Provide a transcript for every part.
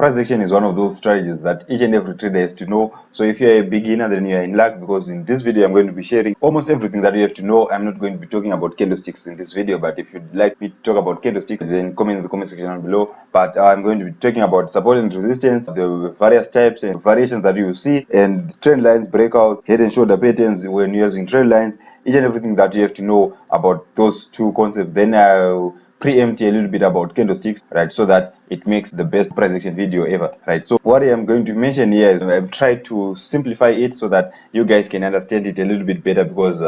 price action is one of those strategies that each and every trader has to know. So if you're a beginner, then you're in luck, because in this video I'm going to be sharing almost everything that you have to know. I'm not going to be talking about candlesticks in this video, but if you'd like me to talk about candlesticks, then comment in the comment section down below. But I'm going to be talking about support and resistance, the various types and variations that you will see, and trend lines, breakouts, head and shoulder patterns when you're using trend lines, each and everything that you have to know about those two concepts. Then I'll preempt a little bit about candlesticks, right, so that it makes the best price action video ever, right? So what I am going to mention here is I've tried to simplify it so that you guys can understand it a little bit better, because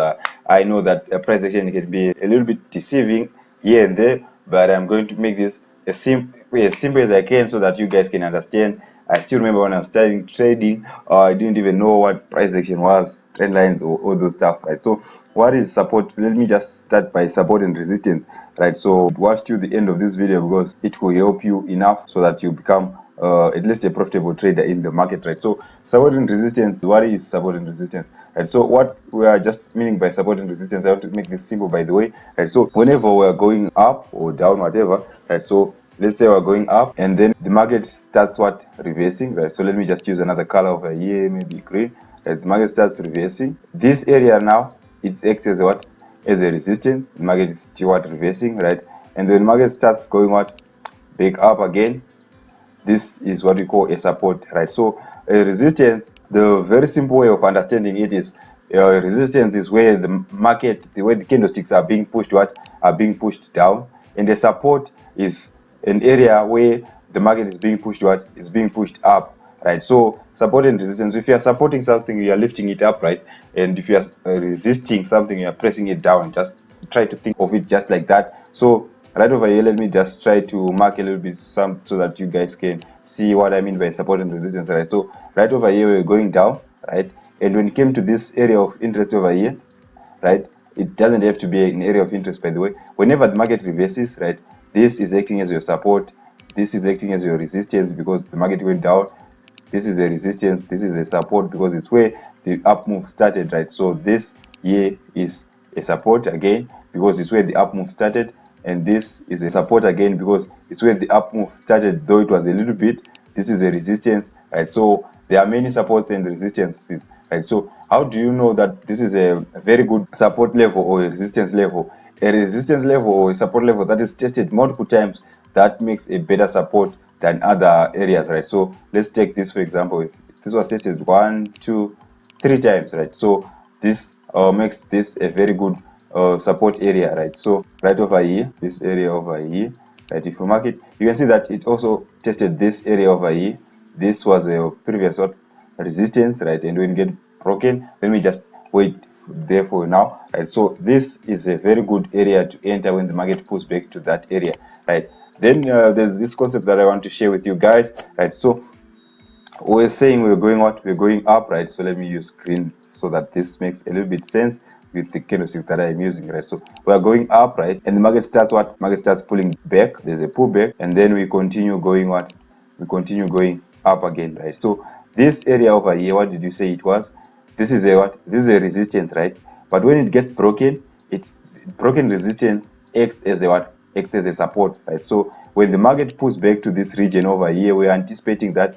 I know that price action can be a little bit deceiving here and there, but I'm going to make this as simple as I can so that you guys can understand. I still remember when I was starting trading, I didn't even know what price action was, trend lines, or all those stuff, right? So what is support? Let me just start by support and resistance, right? So watch till the end of this video, because it will help you enough so that you become at least a profitable trader in the market, right? So support and resistance, what is support and resistance, right? So what we are just meaning by support and resistance, I want to make this simple, by the way, right? So whenever we're going up or down, whatever, right? So let's say we're going up and then the market starts what, reversing, right? So let me just use another color over here, maybe green, right? The market starts reversing. This area now, it acts as what, as a resistance. The market is still what, reversing, right? And then the market starts going what, back up again. This is what we call a support, right? So a resistance, the very simple way of understanding it is, resistance is where the market, the way the candlesticks are being pushed, what, are being pushed down, and the support is an area where the market is being pushed, what, is being pushed up, right? So support and resistance, if you are supporting something, you are lifting it up, right? And if you are resisting something, you are pressing it down. Just try to think of it just like that. So right over here, let me just try to mark a little bit some so that you guys can see what I mean by support and resistance, right? So right over here, we're going down, right? And when it came to this area of interest over here, right, it doesn't have to be an area of interest, by the way. Whenever the market reverses, right, this is acting as your support, this is acting as your resistance because the market went down. This is a resistance, this is a support because it's where the up move started, right? So this here is a support again because it's where the up move started, and this is a support again because it's where the up move started, though it was a little bit. This is a resistance, right? So there are many supports and resistances, right? So how do you know that this is a very good support level or a resistance level? A resistance level or a support level that is tested multiple times, that makes a better support than other areas, right? So let's take this for example. If this was tested 1, 2, 3 times, right? So this makes this a very good support area, right? So right over here, this area over here, right? If you mark it, you can see that it also tested this area over here. This was a previous resistance, right? And when it get broken, let me just wait there for now, right? So this is a very good area to enter when the market pulls back to that area, right? Then there's this concept that I want to share with you guys, right? So we're saying we're going what, we're going up, right? So let me use green so that this makes a little bit sense with the candlestick that I'm using, right? So we're going up, right? And the market starts what, market starts pulling back, there's a pullback, and then we continue going what, we continue going up again, right? So this area over here, what did you say it was? This is a what, this is a resistance, right? But when it gets broken, it's broken resistance acts as a what, acts as a support, right? So when the market pulls back to this region over here, we're anticipating that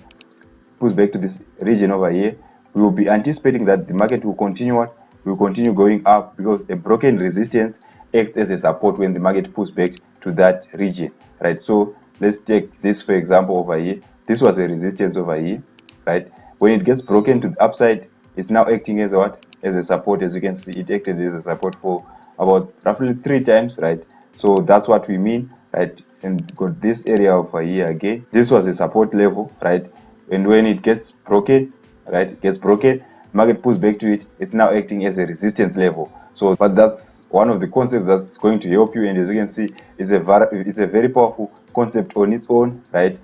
pulls back to this region over here, we will be anticipating that the market will continue what, will continue going up because a broken resistance acts as a support when the market pulls back to that region, right? So let's take this for example over here. This was a resistance over here, right? When it gets broken to the upside, it's now acting as what, as a support. As you can see, it acted as a support for about roughly 3 times, right? So that's what we mean, right? And got this area over here again, this was a support level, right? And when it gets broken, right, it gets broken, market pulls back to it, it's now acting as a resistance level. So but that's one of the concepts that's going to help you, and as you can see, it's a very powerful concept on its own, right?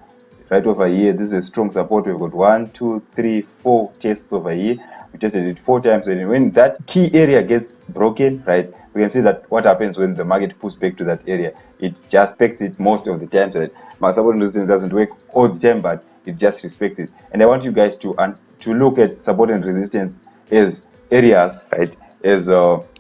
Right over here, this is a strong support. We've got 1, 2, 3, 4 tests over here. We tested it 4 times, and when that key area gets broken, right, we can see that what happens when the market pulls back to that area, it just respects it most of the time, right? My support and resistance doesn't work all the time, but it just respects it. And I want you guys to look at support and resistance as areas, right, as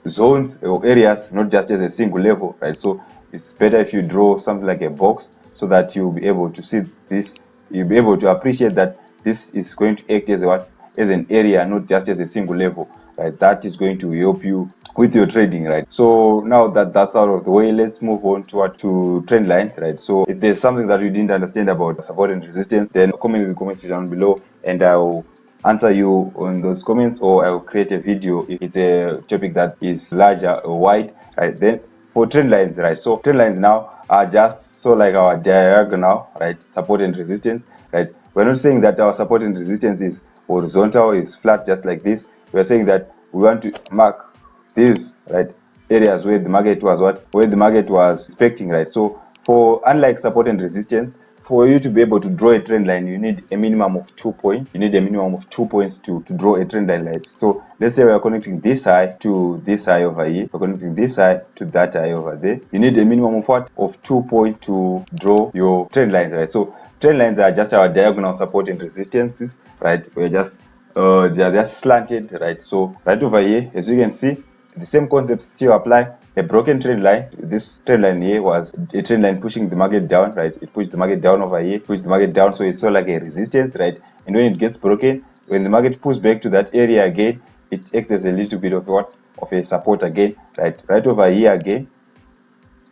zones or areas, not just as a single level, right? So it's better if you draw something like a box so that you'll be able to see this you'll be able to appreciate that this is going to act as a what, as an area, not just as a single level, right? That is going to help you with your trading, right? So now that that's out of the way, let's move on to what, to trend lines, right? So if there's something that you didn't understand about support and resistance, then comment in the comment section below and I'll answer you on those comments, or I'll create a video if it's a topic that is larger or wide, right? Then for trend lines, right? So trend lines now are just so like our diagonal, right? Support and resistance, right? We're not saying that our support and resistance is horizontal, is flat, just like this. We're saying that we want to mark these, right, areas where the market was what, where the market was expecting, right? So for, unlike support and resistance, for you to be able to draw a trend line, you need a minimum of 2 points. You need a minimum of 2 points to draw a trend line, right? So let's say we are connecting this high to this high over here. We're connecting this high to that high over there. You need a minimum of what? Of 2 points to draw your trend lines, right? So trend lines are just our diagonal support and resistances, right? We're just they are just slanted, right? So right over here, as you can see, the same concepts still apply. A broken trend line, this trend line here was a trend line pushing the market down, right? It pushed the market down over here, pushed the market down, so it's sort of like a resistance, right? And when it gets broken, when the market pulls back to that area again, it acts as a little bit of what, of a support again, right? Right over here again,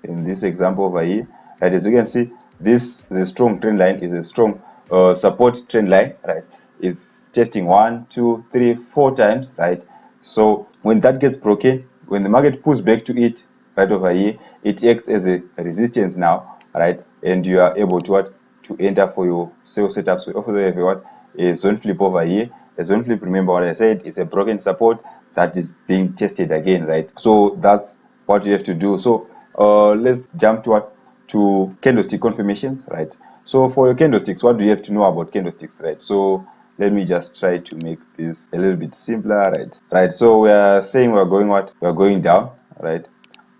in this example over here, right? As you can see, this is a strong trend line, is a strong support trend line, right? It's testing 1, 2, 3, 4 times, right? So when that gets broken, when the market pulls back to it right over here, it acts as a resistance now, right? And you are able to what, to enter for your sell setups. We also have what, a zone flip over here. A zone flip, remember what I said, it's a broken support that is being tested again, right? So that's what you have to do. So let's jump to what, to candlestick confirmations, right? So for your candlesticks, what do you have to know about candlesticks, right? So let me just try to make this a little bit simpler, right? So we are saying we're going what, we're going down, right?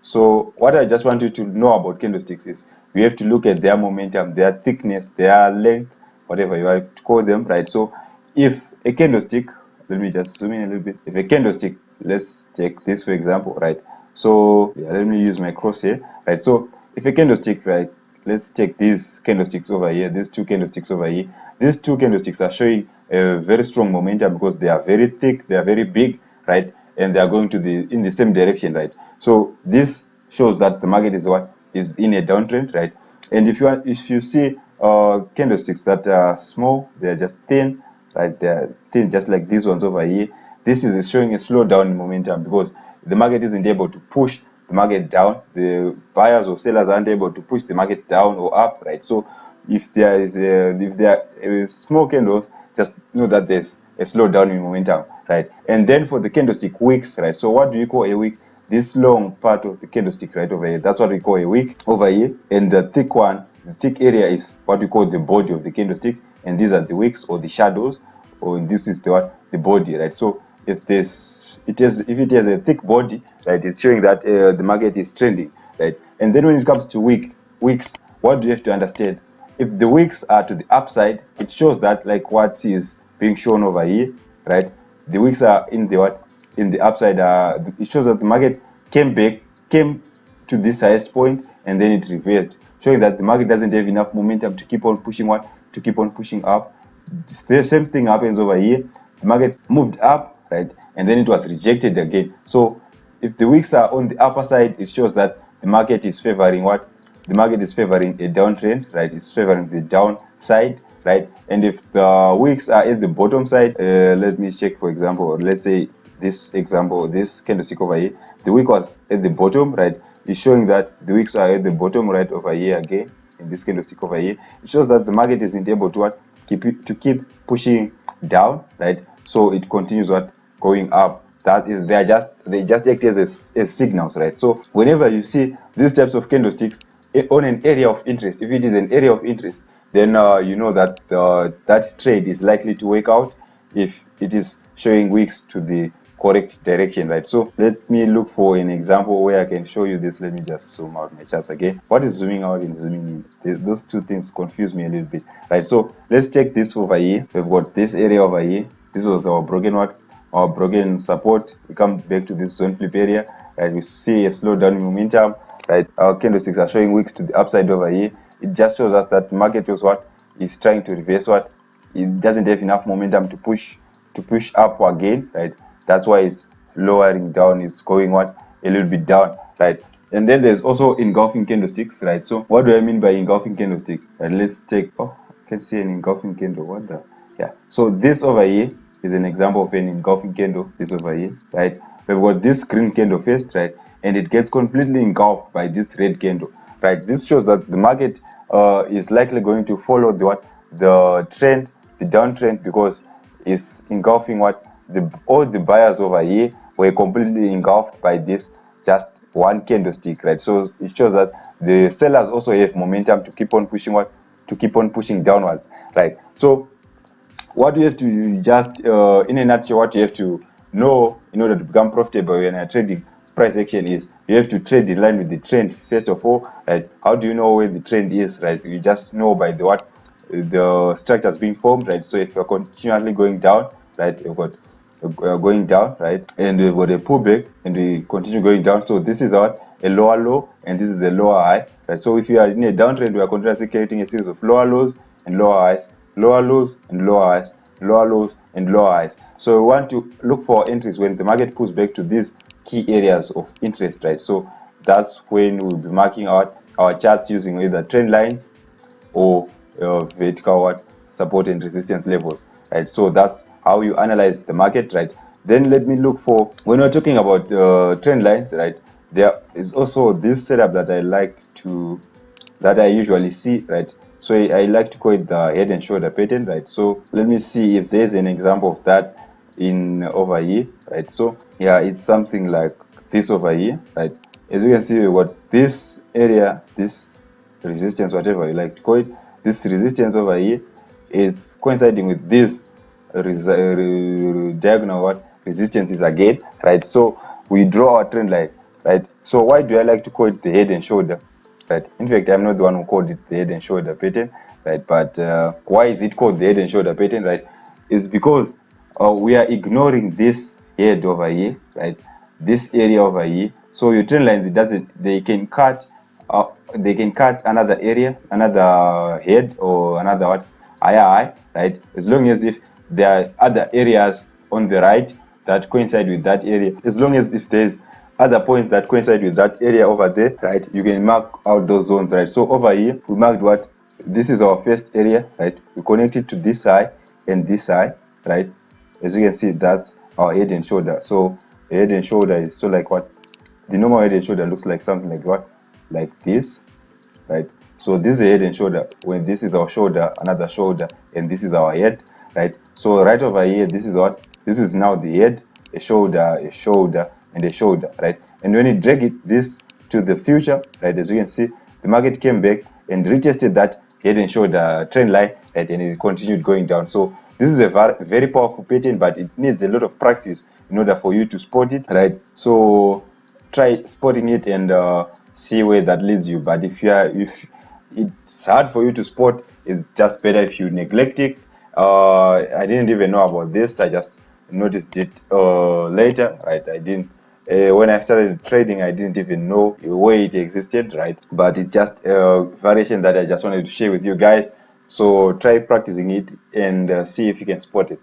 So what I just want you to know about candlesticks is we have to look at their momentum, their thickness, their length, whatever you like to call them, right? So if a candlestick, let me just zoom in a little bit. If a candlestick, let's take this for example, right? So yeah, let me use my crosshair, right? So if a candlestick, right, let's take these candlesticks over here, these two candlesticks over here. These two candlesticks are showing a very strong momentum because they are very thick, they are very big, right? And they are going to the in the same direction, right? So this shows that the market is what, is in a downtrend, right? And if you see candlesticks that are small, they're just thin, right? They're thin, just like these ones over here. This is showing a slowdown in momentum because the market isn't able to push the market down. The buyers or sellers aren't able to push the market down or up, right? So if there are small candles, just know that there's a slowdown in momentum, right? And then for the candlestick wicks, right? So what do you call a wick? This long part of the candlestick right over here, that's what we call a wick over here. And the thick one, the thick area is what we call the body of the candlestick, and these are the wicks or the shadows, or this is the what, the body, right? So if it has a thick body, right, it's showing that the market is trending, right? And then when it comes to wicks, what do you have to understand? If the wicks are to the upside, it shows that, like what is being shown over here, right? The wicks are in the what, in the upside. It shows that the market came to this highest point and then it reversed, showing that the market doesn't have enough momentum to keep on pushing what, to keep on pushing up. The same thing happens over here. The market moved up, right, and then it was rejected again. So if the wicks are on the upper side, it shows that the market is favoring what, the market is favoring a downtrend, right? It's favoring the downside, right? And if the wicks are at the bottom side, let me check, for example, let's say this example, this candlestick over here, the wick was at the bottom, right? It's showing that the wicks are at the bottom right over here again. In this candlestick over here, it shows that the market isn't able to what, keep pushing down, right? So it continues what, going up. That is, they just act as signals, right? So whenever you see these types of candlesticks on an area of interest, if it is an area of interest, then you know that that trade is likely to work out if it is showing wicks to the correct direction, right? So let me look for an example where I can show you this. Let me just zoom out my charts again. What is zooming out and zooming in? Those two things confuse me a little bit, right? So let's take this over here. We've got this area over here. This was our broken what, our broken support. We come back to this zone flip area, right? We see a slowdown in momentum, right? Our candlesticks are showing wicks to the upside over here. It just shows us that market was what, is trying to reverse what, it doesn't have enough momentum to push up again, right? That's why it's lowering down, it's going what, a little bit down, right? And then there's also engulfing candlesticks, right? So what do I mean by engulfing candlestick? Right, let's take, oh, I can see an engulfing candle. What the, yeah, so this over here is an example of an engulfing candle. This over here, right? We've got this green candle first, right? And it gets completely engulfed by this red candle, right? This shows that the market is likely going to follow the what, the trend, the downtrend, because it's engulfing what, the all the buyers over here were completely engulfed by this just one candlestick, right? So it shows that the sellers also have momentum to keep on pushing what, to keep on pushing downwards, right? So what you have to just in a nutshell, what you have to know in order to become profitable when you're trading price action is, you have to trade in line with the trend first of all, right? How do you know where the trend is, right? You just know by the what, the structures being formed, right? So if you're continually going down, right, you've got going down, right, and we've got a pullback and we continue going down, so this is what, a lower low and this is a lower high, right? So if you are in a downtrend, we are continuously creating a series of lower lows and lower highs, lower lows and lower highs, lower lows and lower highs. So we want to look for entries when the market pulls back to these key areas of interest, right? So that's when we'll be marking out our charts using either trend lines or vertical what, support and resistance levels, right? So that's how you analyze the market, right? Then let me look for, when we're talking about trend lines, right, there is also this setup that I usually see, right? So I like to call it the head and shoulder pattern, right? So let me see if there's an example of that in over here, right? So yeah, it's something like this over here, right? As you can see, we got this area, this resistance, whatever you like to call it, this resistance over here is coinciding with this diagonal what, resistances again, right? So we draw our trend line, right? So why do I like to call it the head and shoulder, right? In fact, I'm not the one who called it the head and shoulder pattern, right? But why is it called the head and shoulder pattern, right? Is because we are ignoring this head over here, right? This area over here. So your trend lines, it doesn't, they can cut another area, another head, or another what, higher high, right? As long as if there are other areas on the right that coincide with that area, as long as if there's other points that coincide with that area over there, right, you can mark out those zones, right? So over here we marked what, this is our first area, right? We connect it to this side and this side, right? As you can see, that's our head and shoulder. So the head and shoulder is, so like what, the normal head and shoulder looks like something like what, like this, right? So this is the head and shoulder, when this is our shoulder, another shoulder, and this is our head, right? So right over here, this is what, this is now the head, a shoulder, and a shoulder, right? And when you drag this to the future, right, as you can see, the market came back and retested that head and shoulder trend line, right, and it continued going down. So this is a very powerful pattern, but it needs a lot of practice in order for you to spot it, right? So try spotting it and see where that leads you. But if it's hard for you to spot, it's just better if you neglect it. I didn't even know about this, I just noticed it later, right? I didn't when I started trading, I didn't even know where it existed, right? But it's just a variation that I just wanted to share with you guys. So try practicing it and see if you can spot it.